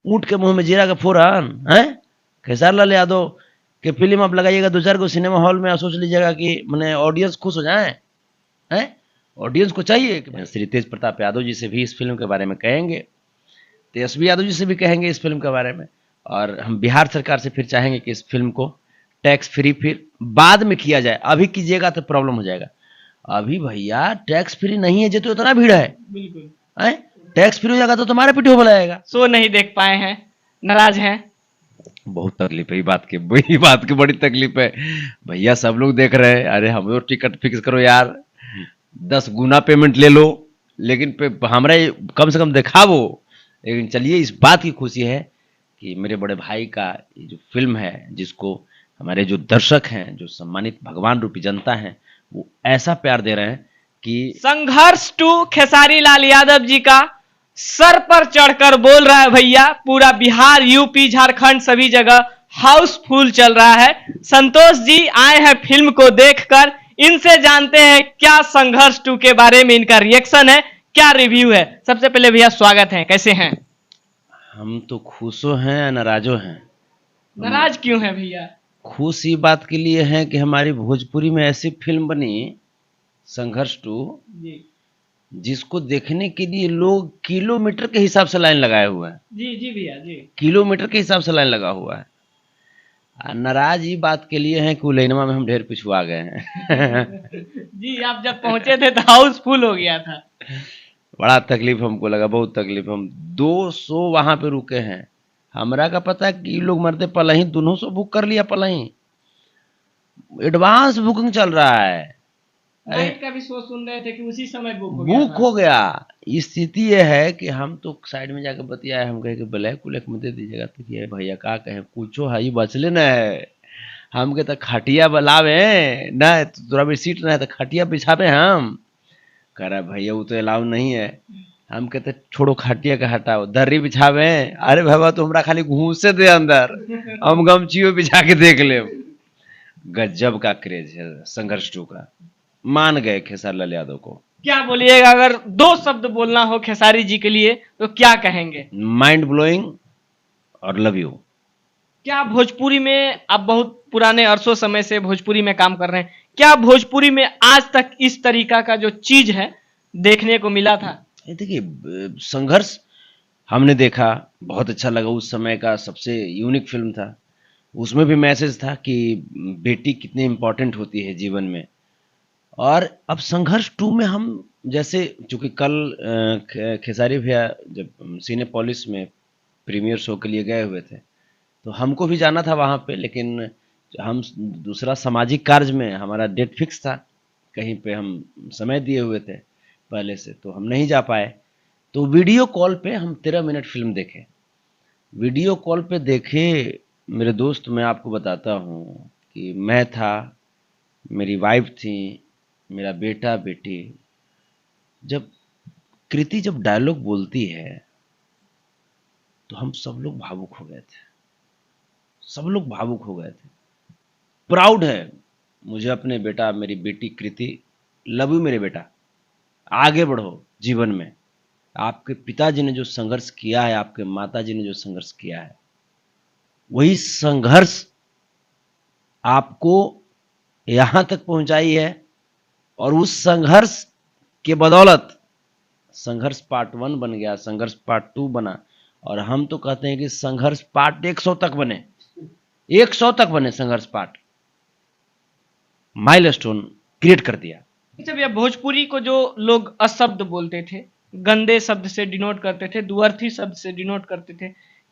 ऊंट के मुंह में जीरा का फोरन है। खेसारी लाल यादव के फिल्म आप लगाइएगा 2-4 को सिनेमा हॉल में, सोच लीजिएगा कि मैंने ऑडियंस खुश हो जाए हैं। ऑडियंस को चाहिए कि श्री तेज प्रताप यादव जी से भी इस फिल्म के बारे में कहेंगे, तेजस्वी यादव जी से भी कहेंगे इस फिल्म के बारे में, और हम बिहार सरकार से फिर चाहेंगे कि इस फिल्म को टैक्स फ्री फिर बाद में किया जाए। अभी कीजिएगा तो प्रॉब्लम हो जाएगा। अभी भैया टैक्स फ्री नहीं है जो, तो इतना भीड़ है, बिल्कुल हैं? टैक्स फ्री हो जाएगा तो तुम्हारे पीछे बुलाएगा। शो नहीं देख पाए हैं, नाराज हैं। बहुत तकलीफ है ये बात की बड़ी तकलीफ है भैया। सब लोग देख रहे हैं, अरे हम लोग टिकट फिक्स करो यार, 10 गुना पेमेंट ले लो, लेकिन हमारा कम से कम देखा वो। लेकिन चलिए, इस बात की खुशी है कि मेरे बड़े भाई का ये जो फिल्म है, जिसको हमारे जो दर्शक हैं, जो सम्मानित भगवान रूपी जनता है, वो ऐसा प्यार दे रहे हैं कि संघर्ष 2 खेसारी लाल यादव जी का सर पर चढ़कर बोल रहा है भैया। पूरा बिहार, यूपी, झारखंड सभी जगह हाउसफुल चल रहा है। संतोष जी आए हैं फिल्म को देखकर, इनसे जानते हैं क्या संघर्ष 2 के बारे में इनका रिएक्शन है, क्या रिव्यू है। सबसे पहले भैया स्वागत है, कैसे हैं? हम तो खुशो हैं नाराजो हैं। नाराज क्यों है भैया? खुश ई बात के लिए है कि हमारी भोजपुरी में ऐसी फिल्म बनी संघर्ष 2, जी जिसको देखने के लिए लोग किलोमीटर के हिसाब से लाइन लगाए हुए हैं। जी जी भैया जी। किलोमीटर के हिसाब से लाइन लगा हुआ है। नाराज ये बात के लिए है कि उलैनमा में हम ढेर पिछुआ गए हैं। जी आप जब पहुंचे थे तो हाउसफुल हो गया था। बड़ा तकलीफ हमको लगा, बहुत तकलीफ। हम 200 वहां पे रुके हैं। हमरा का पता है कि लोग मरते पलही 200 बुक कर लिया, पलही एडवांस बुकिंग चल रहा है। नाइट का भी शो सुन रहे थे कि उसी समय बुक हो गया बुक था। हो गया। स्थिति ये है कि हम तो साइड में जाकर बतियाए, हम कहे कि ब्लैक उलैक में दे दीजिएगा। तो ये भैया का कहे, कुछो है ही बचले न है। हम के तो खटिया बलावे न, तो तोरा भी सीट न है तो खटिया बिछावे। हम कह रहा भैया वो तो अलाउ नहीं है। हम कहते छोड़ो खटिया का हटाओ, दर्री बिछावे। अरे बाबा तो हमरा खाली घूसे दे अंदर, हम गमचियो बिछा के देख ले। गजब का क्रेज है संघर्ष 2 का। मान गए खेसारी लाल यादव को। क्या बोलिएगा, अगर 2 शब्द बोलना हो खेसारी जी के लिए तो क्या कहेंगे? माइंड ब्लोइंग और लव यू। क्या भोजपुरी में आप बहुत पुराने अरसों समय से भोजपुरी में काम कर रहे हैं, क्या भोजपुरी में आज तक इस तरीका का जो चीज है देखने को मिला था? ये देखिए, संघर्ष हमने देखा, बहुत अच्छा लगा। उस समय का सबसे यूनिक फिल्म था। उसमें भी मैसेज था कि बेटी कितनी इम्पोर्टेंट होती है जीवन में। और अब संघर्ष 2 में हम जैसे, चूंकि कल खेसारी भैया जब सिनेपोलिस में प्रीमियर शो के लिए गए हुए थे, तो हमको भी जाना था वहाँ पे, लेकिन हम दूसरा सामाजिक कार्य में हमारा डेट फिक्स था, कहीं पे हम समय दिए हुए थे पहले से, तो हम नहीं जा पाए। तो वीडियो कॉल पे हम 13 मिनट फिल्म देखे। वीडियो कॉल पे देखे मेरे दोस्त, मैं आपको बताता हूँ कि मैं था, मेरी वाइफ थी, मेरा बेटा बेटी। जब कृति जब डायलॉग बोलती है तो हम सब लोग भावुक हो गए थे, सब लोग भावुक हो गए थे। प्राउड है मुझे अपने बेटा, मेरी बेटी कृति। लव यू मेरे बेटा, आगे बढ़ो जीवन में। आपके पिताजी ने जो संघर्ष किया है, आपके माताजी ने जो संघर्ष किया है, वही संघर्ष आपको यहां तक पहुंचाई है। और उस संघर्ष के बदौलत संघर्ष पार्ट 1 बन गया, संघर्ष पार्ट 2 बना, और हम तो कहते हैं कि संघर्ष पार्ट 100 तक बने, 100 तक बने। संघर्ष पार्ट माइलस्टोन क्रिएट कर दिया। अच्छा भैया, भोजपुरी को जो लोग अशब्द बोलते थे, गंदे शब्द से डिनोट करते थे, दुअर्थी शब्द से डिनोट करते थे,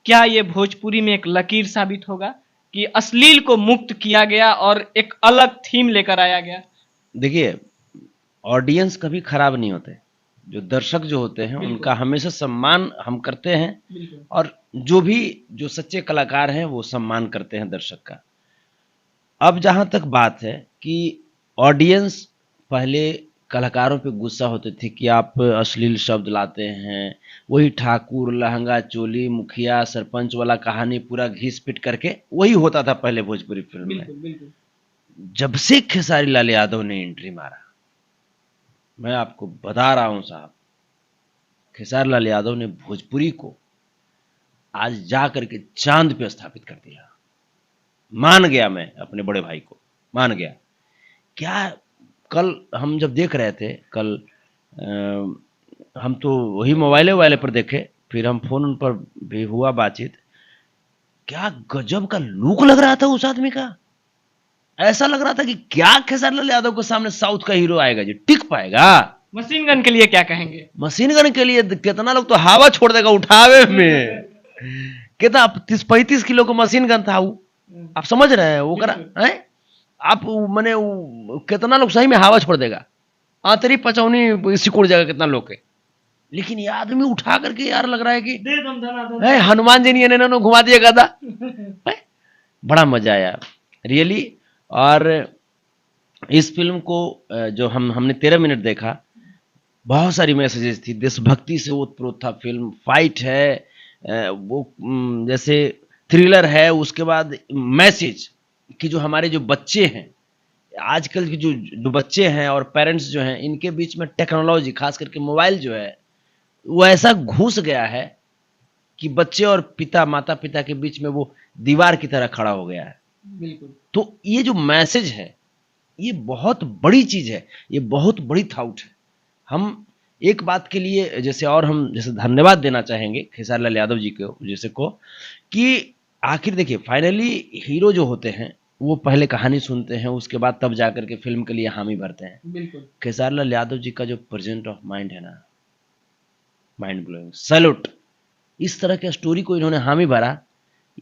क्या ये भोजपुरी में एक लकीर साबित होगा कि अश्लील को मुक्त किया गया और एक अलग थीम लेकर आया गया? देखिए, ऑडियंस कभी खराब नहीं होते। जो दर्शक जो होते हैं उनका हमेशा सम्मान हम करते हैं, और जो भी जो सच्चे कलाकार हैं वो सम्मान करते हैं दर्शक का। अब जहां तक बात है कि ऑडियंस पहले कलाकारों पे गुस्सा होते थे कि आप अश्लील शब्द लाते हैं, वही ठाकुर लहंगा चोली मुखिया सरपंच वाला कहानी पूरा घिस पिट करके वही होता था पहले भोजपुरी फिल्म में। जब से खेसारी लाल यादव ने एंट्री मारा, मैं आपको बता रहा हूं साहब, खेसारी लाल यादव ने भोजपुरी को आज जा करके चांद पे स्थापित कर दिया। मान गया, मैं अपने बड़े भाई को मान गया। क्या कल हम जब देख रहे थे, कल हम तो वही मोबाइले पर देखे, फिर हम फोन पर भी हुआ बातचीत। क्या गजब का लुक लग रहा था उस आदमी का। ऐसा लग रहा था कि क्या खेसारी लाल यादव के सामने साउथ का हीरो आएगा जी, टिक पाएगा। मशीन गन के लिए क्या कहेंगे? मशीन गन के लिए कितना लोग तो हवा छोड़ देगा उठावे में। कितना 30-35 किलो का मशीन गन था वो, आप समझ रहे हैं वो करा है? आप मैंने कितना लोग सही में हवा छोड़ देगा, आंतरी पचौनी सिकुड़ जाएगा कितना लोग के। लेकिन ये आदमी उठा करके यार लग रहा है कि है हनुमान जी ने घुमा दिया गदा। बड़ा मजा आया रियली। और इस फिल्म को जो हमने 13 मिनट देखा, बहुत सारी मैसेजेस थी, देशभक्ति से ओतप्रोत था फिल्म। फाइट है, वो जैसे थ्रिलर है, उसके बाद मैसेज कि जो हमारे जो बच्चे हैं आजकल के जो बच्चे हैं और पेरेंट्स जो हैं, इनके बीच में टेक्नोलॉजी खास करके मोबाइल जो है वो ऐसा घुस गया है कि बच्चे और माता पिता के बीच में वो दीवार की तरह खड़ा हो गया है। बिल्कुल। तो ये जो मैसेज है ये बहुत बड़ी चीज है, ये बहुत बड़ी थॉट है। हम एक बात के लिए हम धन्यवाद देना चाहेंगे खेसारी लाल यादव जी को जैसे को, कि आखिर देखिए फाइनली हीरो जो होते हैं वो पहले कहानी सुनते हैं, उसके बाद तब जाकर के फिल्म के लिए हामी भरते हैं। बिल्कुल। खेसारी लाल यादव जी का जो प्रेजेंट ऑफ माइंड है ना, माइंड ब्लोइंग, सैल्यूट। इस तरह के स्टोरी को इन्होंने हामी भरा,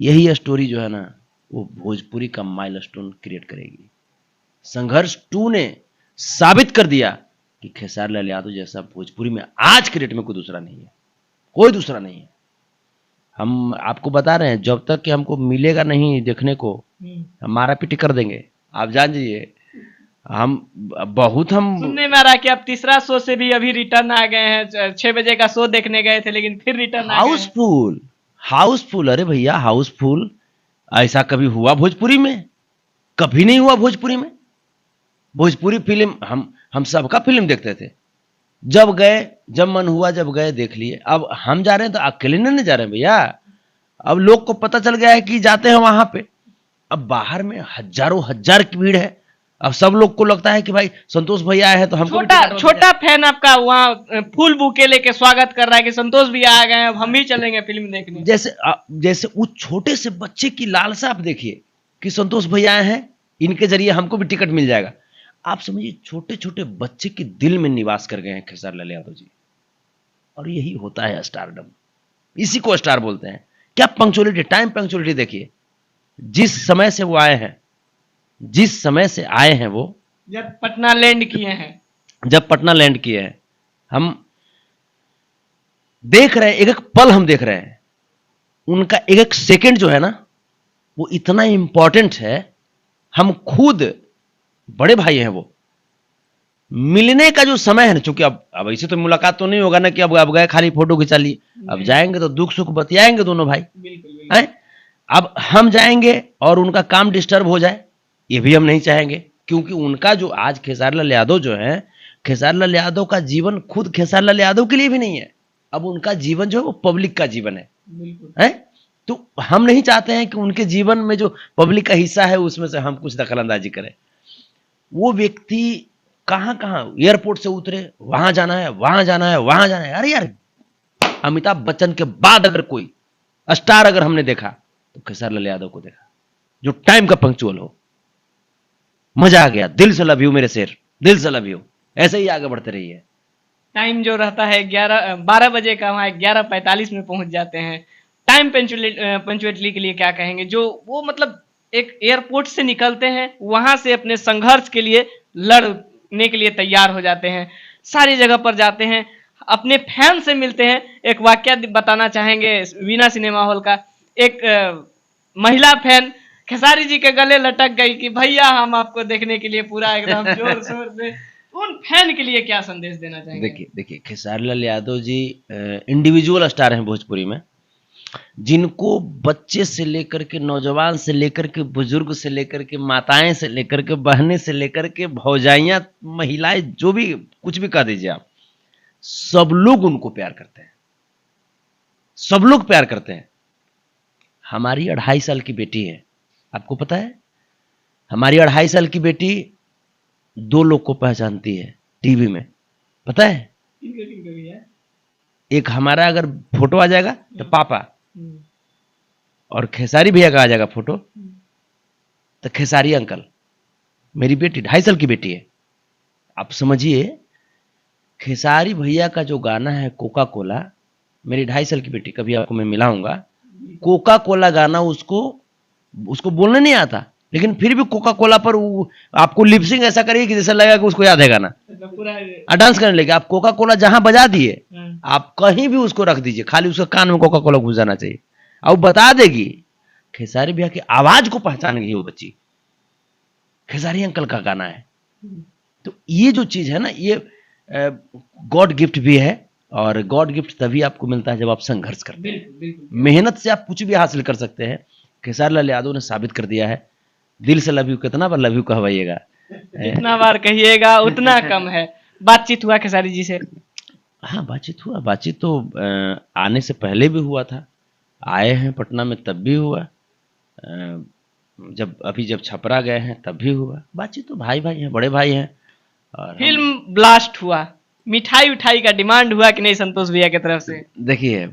यही स्टोरी जो है ना वो भोजपुरी का माइलस्टोन क्रिएट करेगी। संघर्ष 2 ने साबित कर दिया कि खेसारी लाल यादव जैसा भोजपुरी में आज के डेट में कोई दूसरा नहीं है, कोई दूसरा नहीं है। हम आपको बता रहे हैं, जब तक कि हमको मिलेगा नहीं देखने को, हम मारा पीटी कर देंगे, आप जान जाइए। हम सुनने में आ रहा है कि आप तीसरा शो से भी अभी रिटर्न आ गए हैं। 6 बजे का शो देखने गए थे लेकिन फिर रिटर्न आ गए। हाउसफुल। अरे भैया हाउसफुल ऐसा कभी हुआ भोजपुरी में? कभी नहीं हुआ भोजपुरी में। भोजपुरी फिल्म हम सबका फिल्म देखते थे, जब गए, जब मन हुआ जब गए देख लिए। अब हम जा रहे हैं तो अकेले नहीं जा रहे हैं भैया, अब लोग को पता चल गया है कि जाते हैं वहां पे। अब बाहर में हजारों हजार की भीड़ है, अब सब लोग को लगता है कि भाई संतोष भैया आए हैं तो हमको छोटा फैन आपका वहाँ फूल बुके लेके स्वागत कर रहा है कि संतोष भैया आ गए, अब हम भी चलेंगे फिल्म देखने। जैसे उस छोटे से बच्चे की लालसा आप देखिए कि संतोष भैया आए हैं, इनके जरिए हमको भी टिकट मिल जाएगा। आप समझिए छोटे छोटे बच्चे के दिल में निवास कर गए हैं खेसारी लाल यादव जी। और यही होता है स्टारडम, इसी को स्टार बोलते हैं। क्या पंक्चुअलिटी, टाइम पंक्चुअलिटी देखिए। जिस समय से वो आए हैं, जिस समय से आए हैं वो, जब पटना लैंड किए हैं, हम देख रहे हैं, एक एक पल हम देख रहे हैं। उनका एक एक सेकंड जो है ना वो इतना इंपॉर्टेंट है। हम खुद बड़े भाई हैं, वो मिलने का जो समय है ना, चूंकि अब ऐसे तो मुलाकात तो नहीं होगा ना कि अब गए खाली फोटो खिंचा लिए। अब जाएंगे तो दुख सुख बतियाएंगे दोनों भाई। बिल्कुल। अब हम जाएंगे और उनका काम डिस्टर्ब हो जाए, ये भी हम नहीं चाहेंगे। क्योंकि उनका जो आज खेसारी लाल यादव जो है, खेसारी लाल यादव का जीवन खुद खेसारी लाल यादव के लिए भी नहीं है। अब उनका जीवन जो है वो पब्लिक का जीवन है। तो हम नहीं चाहते हैं कि उनके जीवन में जो पब्लिक का हिस्सा है उसमें से हम कुछ दखलंदाजी करें। वो व्यक्ति कहां कहां एयरपोर्ट से उतरे, वहां जाना है, वहां जाना है, वहां जाना है। अरे यार, अमिताभ बच्चन के बाद अगर कोई स्टार अगर हमने देखा तो खेसारी लाल यादव को देखा, जो टाइम का पंक्चुअल हो। मजा आ गया, दिल से लव यू मेरे शेर, दिल से लव यू। ऐसे ही आगे बढ़ते रहिए। टाइम जो रहता है 12 बजे का, वहां 11:45 में पहुंच जाते हैं। टाइम पंचुअलिटी के लिए क्या कहेंगे? जो वो मतलब एक एयरपोर्ट से निकलते हैं, वहां से अपने संघर्ष के लिए लड़ने के लिए तैयार हो जाते हैं, सारी जगह पर जाते हैं, अपने फैन से मिलते हैं। एक वाकया बताना चाहेंगे वीना सिनेमा हॉल का। एक महिला फैन खेसारी जी के गले लटक गई कि भैया हम आपको देखने के लिए पूरा एकदम जोर शोर से। उन फैन के लिए क्या संदेश देना चाहेंगे? देखिए खेसारी लाल यादव जी इंडिविजुअल स्टार हैं भोजपुरी में, जिनको बच्चे से लेकर के, नौजवान से लेकर के, बुजुर्ग से लेकर के, माताएं से लेकर के, बहनें से लेकर के, भौजाइयां, महिलाएं, जो भी कुछ भी कह दीजिए आप, सब लोग उनको प्यार करते हैं। सब लोग प्यार करते हैं। हमारी 2.5 साल की बेटी है, आपको पता है? हमारी 2.5 साल की बेटी 2 लोग को पहचानती है टीवी में, पता है? एक हमारा अगर फोटो आ जाएगा तो पापा, और खेसारी भैया का आ जाएगा फोटो तो खेसारी अंकल। मेरी बेटी 2.5 साल की बेटी है, आप समझिए। खेसारी भैया का जो गाना है कोका कोला, मेरी 2.5 साल की बेटी, कभी आपको मैं मिलाऊंगा, कोका कोला गाना उसको उसको बोलने नहीं आता, लेकिन फिर भी कोका कोला पर आपको लिपसिंग ऐसा करेगी कि जैसा लगेगा कि उसको याद है गाना, डांस करने लगे। आप कोका कोला जहां बजा दिए, आप कहीं भी उसको रख दीजिए, खाली उसके कान में कोका कोला घुस जाना चाहिए, और बता देगी। खेसारी भैया की आवाज को पहचान गई वो बच्ची, खेसारी अंकल का गाना है। तो ये जो चीज है ना, ये गॉड गिफ्ट भी है, और गॉड गिफ्ट तभी आपको मिलता है जब आप संघर्ष करते हैं। मेहनत से आप कुछ भी हासिल कर सकते हैं। खेसारी लाल यादव ने साबित कर दिया है। दिल से लव यू, कितना बार लव यू कहवाइएगा? जितना बार कहिएगा उतना कम है। बातचीत हुआ खेसारी जी से? हाँ, बातचीत हुआ। बातचीत तो आने से पहले भी हुआ था, आए हैं पटना में तब भी हुआ, जब छपरा गए हैं तब भी हुआ। बातचीत तो भाई भाई हैं, बड़े भाई हैं। और फिल्म ब्लास्ट हुआ, मिठाई उठाई का डिमांड हुआ कि नहीं संतोष भैया की तरफ से? देखिए,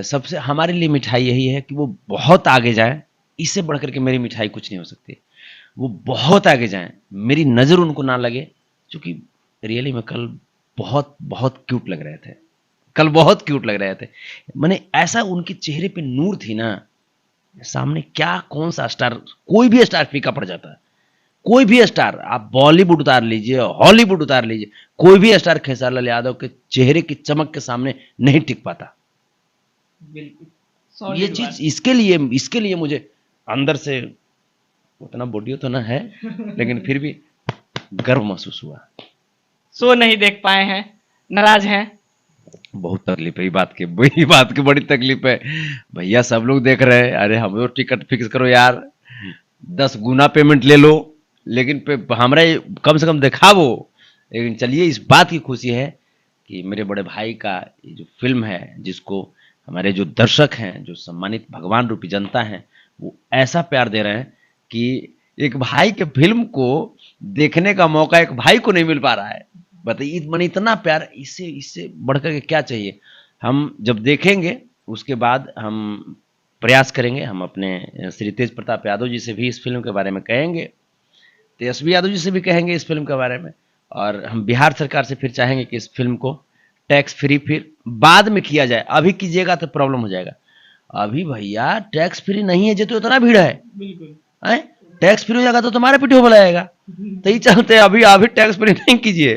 सबसे हमारे लिए मिठाई यही है कि वो बहुत आगे जाए। इससे बढ़कर के मेरी मिठाई कुछ नहीं हो सकती। वो बहुत आगे जाएं, मेरी नज़र उनको ना लगे, क्योंकि रियली में कल बहुत बहुत क्यूट लग रहे थे। कल बहुत क्यूट लग रहे थे। मैंने ऐसा उनके चेहरे पे नूर थी ना, सामने क्या कौन सा स्टार, कोई भी स्टार फीका पड़ जाता है। कोई भी स्टार, आप बॉलीवुड उतार लीजिए, हॉलीवुड उतार लीजिए, कोई भी स्टार खेसारी लाल यादव के चेहरे की चमक के सामने नहीं टिक पाता। बिल्कुल। ये चीज इसके लिए मुझे अंदर से, उतना बॉडी तो ना है, लेकिन फिर भी गर्व महसूस हुआ। शो नहीं देख पाए हैं, नाराज हैं? बहुत तकलीफ है, ये बात की बड़ी तकलीफ है भैया। सब लोग देख रहे हैं, अरे हम लोग टिकट फिक्स करो यार, 10 गुना पेमेंट ले लो, लेकिन हमारा कम से कम देखा वो। लेकिन चलिए, इस बात की खुशी है कि मेरे बड़े भाई का ये जो फिल्म है, जिसको हमारे जो दर्शक हैं, जो सम्मानित भगवान रूपी जनता है, वो ऐसा प्यार दे रहे हैं कि एक भाई के फिल्म को देखने का मौका एक भाई को नहीं मिल पा रहा है। बताइए, मैंने इतना प्यार, इससे बढ़कर के क्या चाहिए? हम जब देखेंगे उसके बाद हम प्रयास करेंगे, हम अपने श्री तेज प्रताप यादव जी से भी इस फिल्म के बारे में कहेंगे, तेजस्वी यादव जी से भी कहेंगे इस फिल्म के बारे में, और हम बिहार सरकार से फिर चाहेंगे कि इस फिल्म को टैक्स फ्री फिर बाद में किया जाए। अभी कीजिएगा तो प्रॉब्लम हो जाएगा। अभी भैया टैक्स फ्री नहीं है, जो तो इतना भीड़ है। बिल्कुल, टैक्स फ्री हो जाएगा तो तुम्हारे पीछे बुलाएगा। तो ही चलते अभी टैक्स फ्री नहीं कीजिए,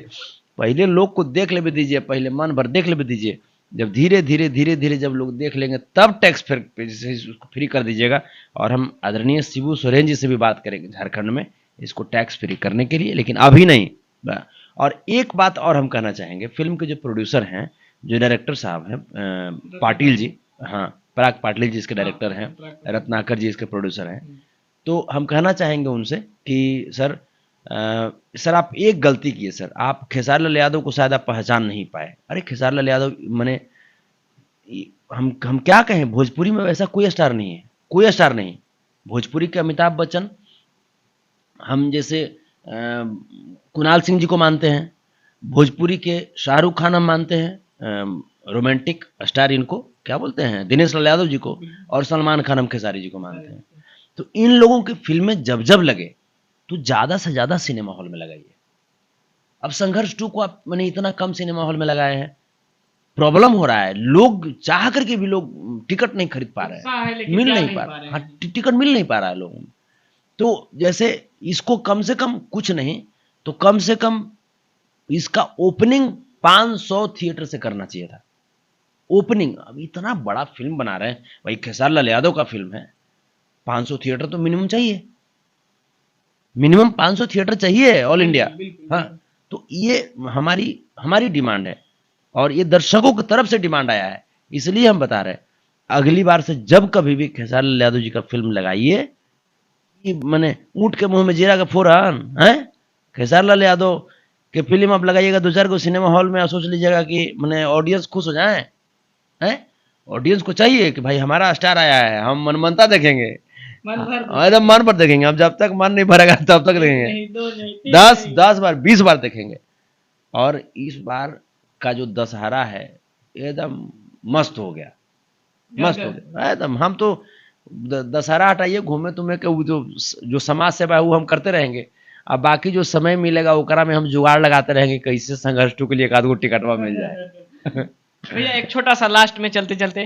पहले लोग को देख ले भी दीजिए, पहले मन भर देख ले भी दीजिए। जब धीरे धीरे जब लोग देख लेंगे तब टैक्स उसको फ्री कर दीजिएगा। और हम आदरणीय शिबू सोरेन जी से भी बात करेंगे झारखंड में इसको टैक्स फ्री करने के लिए, लेकिन अभी नहीं। और एक बात और हम कहना चाहेंगे, फिल्म के जो प्रोड्यूसर हैं, जो डायरेक्टर साहब हैं, पाटिल जी, हाँ, पराग पाटिल जी इसके डायरेक्टर हैं, रत्नाकर जी इसके प्रोड्यूसर हैं। तो हम कहना चाहेंगे उनसे कि सर आप एक गलती किए सर, आप खेसारी लाल यादव को शायद आप पहचान नहीं पाए। अरे खेसारी लाल यादव, मैंने हम क्या कहें, भोजपुरी में वैसा कोई स्टार नहीं है, कोई स्टार नहीं। भोजपुरी के अमिताभ बच्चन हम जैसे कुणाल सिंह जी को मानते हैं, भोजपुरी के शाहरुख खान हम मानते हैं, रोमांटिक स्टार इनको क्या बोलते हैं, दिनेश लाल यादव जी को, और सलमान खान हम खेसारी जी को मानते हैं। तो इन लोगों की फिल्में जब जब लगे तो ज्यादा से ज्यादा सिनेमा हॉल में लगाइए। अब संघर्ष 2 को आप मैंने इतना कम सिनेमा हॉल में लगाए हैं, प्रॉब्लम हो रहा है। लोग चाह करके भी लोग टिकट नहीं खरीद पा रहे हैं, मिल नहीं पा रहा है, टिकट मिल नहीं पा रहा है लोगों में। तो जैसे इसको कम से कम कुछ नहीं तो कम से कम इसका ओपनिंग 500 थिएटर से करना चाहिए था। ओपनिंग, अब इतना बड़ा फिल्म बना रहे हैं भाई, खेसारी लाल यादव का फिल्म है, 500 थिएटर तो मिनिमम चाहिए, मिनिमम 500 थिएटर चाहिए ऑल इंडिया। हाँ, तो ये हमारी डिमांड है, और ये दर्शकों की तरफ से डिमांड आया है, इसलिए हम बता रहे हैं अगली बार से जब कभी भी खेसारी लाल यादव जी का फिल्म लगाइए, मैंने ऊंट के मुंह में जीरा का फोरन है, खेसारी लाल यादव के फिल्म आप लगाइएगा 2-4 को सिनेमा हॉल में, सोच लीजिएगा कि मैंने ऑडियंस खुश हो जाए हैं, ऑडियंस को चाहिए कि भाई हमारा स्टार आया है, हम मनमनता देखेंगे, मन भर एकदम मन पर देखेंगे। अब जब तक मन नहीं भरेगा तब तक देखेंगे, नहीं, दो नहीं, तीन 10 नहीं। 10 बार 20 बार देखेंगे। और इस बार का जो दशहरा है एकदम मस्त हो गया, मस्त हो गया एकदम। हम तो दशहरा हटाइए, घूमे तुम्हें के वो जो समाज सेवा है वो हम करते रहेंगे। अब बाकी जो समय मिलेगा ओकरा में हम जुगाड़ लगाते रहेंगे, कैसे संघर्ष टू के लिए एक आध गो टिकटवा मिल जाए। भैया एक छोटा सा लास्ट में चलते चलते,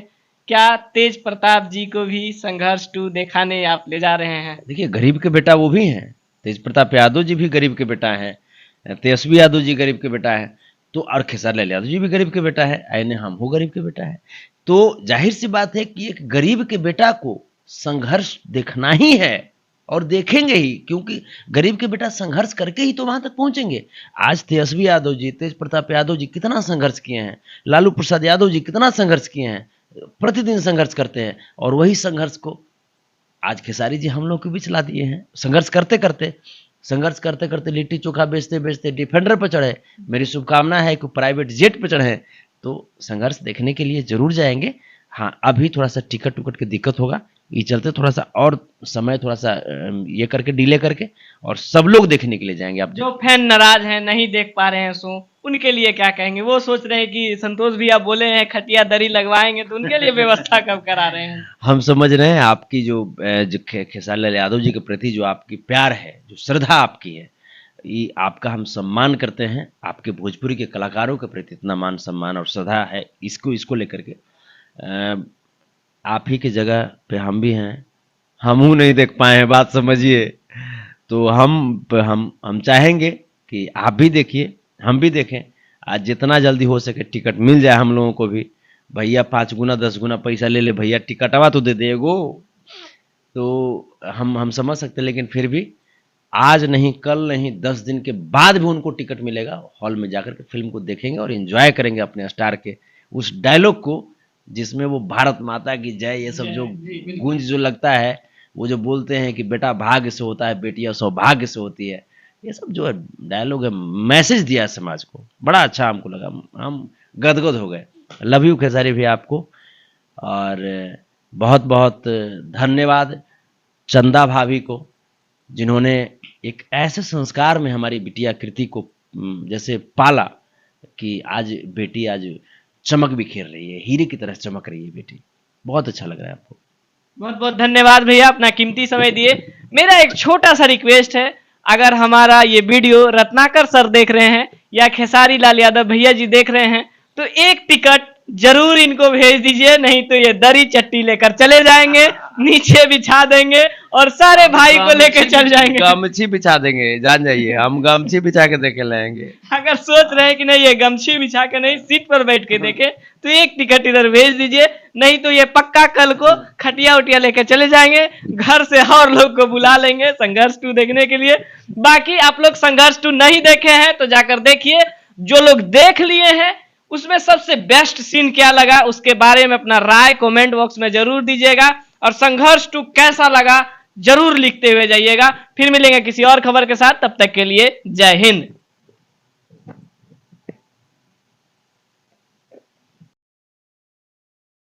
क्या तेज प्रताप जी को भी संघर्ष 2 दिखाने आप ले जा रहे हैं? देखिए गरीब के बेटा वो भी हैं, तेज प्रताप यादव जी भी गरीब के बेटा हैं, तेजस्वी यादव जी गरीब के बेटा है, तो और खेसारी लाल यादव जी भी गरीब के बेटा है, आईने हम हो गरीब के बेटा है। तो जाहिर सी बात है कि एक गरीब के बेटा को संघर्ष देखना ही है और देखेंगे ही, क्योंकि गरीब के बेटा संघर्ष करके ही तो वहां तक पहुंचेंगे। आज तेजस्वी यादव जी, तेज प्रताप यादव जी कितना संघर्ष किए हैं, लालू प्रसाद यादव जी कितना संघर्ष किए हैं, प्रतिदिन संघर्ष करते हैं, और वही संघर्ष को आज खेसारी जी हम लोग के बीच ला दिए हैं। संघर्ष करते करते लिट्टी चोखा बेचते बेचते डिफेंडर पर चढ़े। मेरी शुभकामना है कि प्राइवेट जेट पर चढ़े, तो संघर्ष देखने के लिए जरूर जाएंगे। हाँ, अभी थोड़ा सा टिकट टुकट की दिक्कत होगा, ये चलते थोड़ा सा और समय थोड़ा सा ये करके डिले करके, और सब लोग देखने के लिए जाएंगे। आप जो फैन नाराज हैं, नहीं देख पा रहे हैं शो, उनके लिए क्या कहेंगे? वो सोच रहे हैं कि संतोष भैया बोले हैं खटिया दरी लगवाएंगे, तो उनके लिए व्यवस्था कब करा रहे हैं? हम समझ रहे हैं आपकी जो खेसारी लाल यादव जी के प्रति जो आपकी प्यार है, जो श्रद्धा आपकी है, ये आपका हम सम्मान करते हैं। आपके भोजपुरी के कलाकारों के प्रति इतना मान सम्मान और श्रद्धा है, इसको लेकर के आप ही की जगह पे हम भी हैं, हमहू नहीं देख पाए हैं, बात समझिए। तो हम चाहेंगे कि आप भी देखिए, हम भी देखें। आज जितना जल्दी हो सके टिकट मिल जाए हम लोगों को भी। भैया 5 गुना 10 गुना पैसा ले ले भैया, टिकटवा तो दे देगो। तो हम समझ सकते हैं, लेकिन फिर भी आज नहीं, कल नहीं, 10 दिन के बाद भी उनको टिकट मिलेगा। हॉल में जाकर के फिल्म को देखेंगे और एंजॉय करेंगे अपने स्टार के उस डायलॉग को, जिसमें वो भारत माता की जय, ये सब जो गूंज जो लगता है, वो जो बोलते हैं कि बेटा भाग्य से होता है, बेटियां सौभाग्य से होती है, ये सब जो डायलॉग है, मैसेज दिया है समाज को, बड़ा अच्छा हमको लगा। हम गदगद हो गए। लव यू खेसारी भी आपको, और बहुत बहुत धन्यवाद चंदा भाभी को, जिन्होंने एक ऐसे संस्कार में हमारी बिटिया कृति को जैसे पाला कि आज बेटी आज चमक बिखेर रही है, हीरे की तरह चमक रही है बेटी। बहुत अच्छा लग रहा है आपको। बहुत बहुत धन्यवाद भैया, अपना कीमती समय दिए। मेरा एक छोटा सा रिक्वेस्ट है, अगर हमारा ये वीडियो रत्नाकर सर देख रहे हैं या खेसारी लाल यादव भैया जी देख रहे हैं, तो एक टिकट जरूर इनको भेज दीजिए, नहीं तो ये दरी चट्टी लेकर चले जाएंगे, नीचे बिछा देंगे और सारे भाई को लेकर चल जाएंगे। गमछी बिछा देंगे, जान जाइए, हम गमछी बिछा के देखे लाएंगे। अगर सोच रहे हैं कि नहीं ये गमछी बिछा के नहीं, सीट पर बैठ के देखे, तो एक टिकट इधर भेज दीजिए, नहीं तो ये पक्का कल को खटिया उटिया लेकर चले जाएंगे, घर से और लोग को बुला लेंगे संघर्ष 2 देखने के लिए। बाकी आप लोग संघर्ष 2 नहीं देखे हैं तो जाकर देखिए, जो लोग देख लिए हैं उसमें सबसे बेस्ट सीन क्या लगा उसके बारे में अपना राय कमेंट बॉक्स में जरूर दीजिएगा, और संघर्ष 2 कैसा लगा जरूर लिखते हुए जाइएगा। फिर मिलेंगे किसी और खबर के साथ, तब तक के लिए जय हिंद।